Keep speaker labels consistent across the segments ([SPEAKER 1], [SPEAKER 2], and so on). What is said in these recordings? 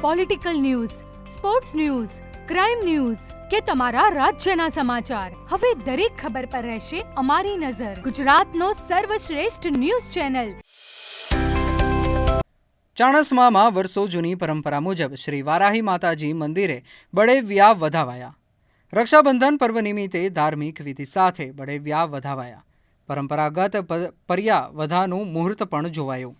[SPEAKER 1] Political news, sports news, crime news કે તમારા રાજ્યના સમાચાર, હવે દરેક ખબર પર રહેશે અમારી નજર. ગુજરાતનો સર્વશ્રેષ્ઠ ન્યૂઝ ચેનલ.
[SPEAKER 2] ચાણસ્મામાં વર્ષો જૂની પરંપરા મુજબ શ્રી વારાહી માતાજી મંદિરે બળેવ્યા વધાવાયા. રક્ષાબંધન પર્વ નિમિત્તે ધાર્મિક વિધિ સાથે બળેવ્યા વધાવાયા. પરંપરાગત પર્યા વધાનું મુહૂર્ત પણ જોવાયું.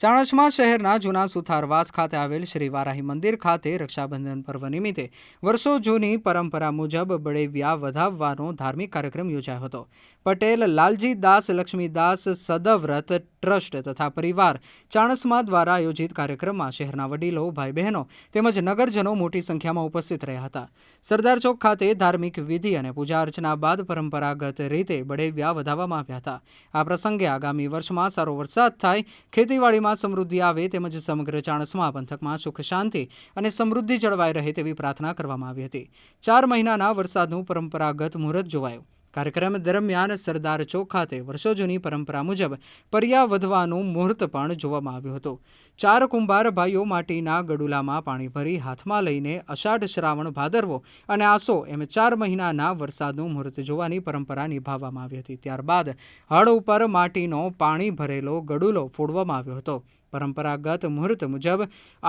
[SPEAKER 2] ચાણસ્મા શહેરના જૂના સુથારવાસ ખાતે આવેલ શ્રી વારાહી મંદિર ખાતે રક્ષાબંધન પર્વ નિમિત્તે વર્ષો જૂની પરંપરા મુજબ બળેવ્યા વધાવવાનો ધાર્મિક કાર્યક્રમ યોજાયો હતો. પટેલ લાલજી દાસ લક્ષ્મીદાસ સદવ્રત ટ્રસ્ટ તથા પરિવાર ચાણસ્મા દ્વારા આયોજિત કાર્યક્રમમાં શહેરના વડીલો, ભાઈ બહેનો તેમજ નગરજનો મોટી સંખ્યામાં ઉપસ્થિત રહ્યા હતા. સરદાર ચોક ખાતે ધાર્મિક વિધિ અને પૂજા અર્ચના બાદ પરંપરાગત રીતે બળેવ્યા વધાવવામાં આવ્યા હતા. આ પ્રસંગે આગામી વર્ષમાં સારો વરસાદ થાય, ખેતીવાડીમાં સમૃદ્ધિ આવે તેમજ સમગ્ર ચાણસ્મા પંથકમાં સુખ શાંતિ અને સમૃદ્ધિ જળવાઈ રહે તેવી પ્રાર્થના કરવામાં આવી હતી. 4 મહિનાના વરસાદનું પરંપરાગત મુહૂર્ત જોવાયું. કાર્યક્રમ દરમિયાન સરદાર ચોક ખાતે વર્ષો જૂની પરંપરા મુજબ પર્યા વધવાનું મુહૂર્ત પણ જોવામાં આવ્યું હતું. 4 કુંભાર ભાઈઓ માટીના ગડુલામાં પાણી ભરી હાથમાં લઈને અષાઢ, શ્રાવણ, ભાદરવો અને આસો એમ 4 મહિનાના વરસાદનું મુહૂર્ત જોવાની પરંપરા નિભાવવામાં આવી હતી. ત્યારબાદ હળ ઉપર માટીનો પાણી ભરેલો ગડુલો ફોડવામાં આવ્યો હતો. પરંપરાગત મુહૂર્ત મુજબ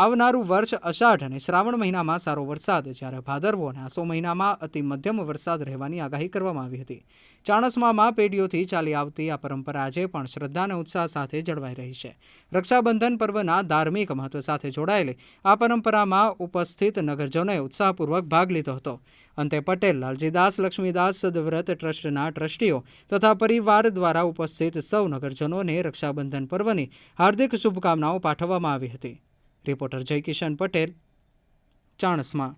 [SPEAKER 2] આવનારું વર્ષ અષાઢ અને શ્રાવણ મહિનામાં સારો વરસાદ, જ્યારે ભાદરવો અને આસો મહિનામાં અતિ મધ્યમ વરસાદ રહેવાની આગાહી કરવામાં આવી હતી. ચાણસ્મામાં પેઢીઓથી ચાલી આવતી આ પરંપરા આજે પણ શ્રદ્ધા અને ઉત્સાહ સાથે જળવાઈ રહી છે. રક્ષાબંધન પર્વના ધાર્મિક મહત્વ સાથે જોડાયેલી આ પરંપરામાં ઉપસ્થિત નગરજનોએ ઉત્સાહપૂર્વક ભાગ લીધો હતો. અંતે પટેલ લાલજીદાસ લક્ષ્મીદાસ સદવ્રત ટ્રસ્ટના ટ્રસ્ટીઓ તથા પરિવાર દ્વારા ઉપસ્થિત સૌ નગરજનોને રક્ષાબંધન પર્વની હાર્દિક શુભકામનાઓ પાઠવવામાં આવી હતી. રિપોર્ટર જય કિશન પટેલ, ચાણસ્મા.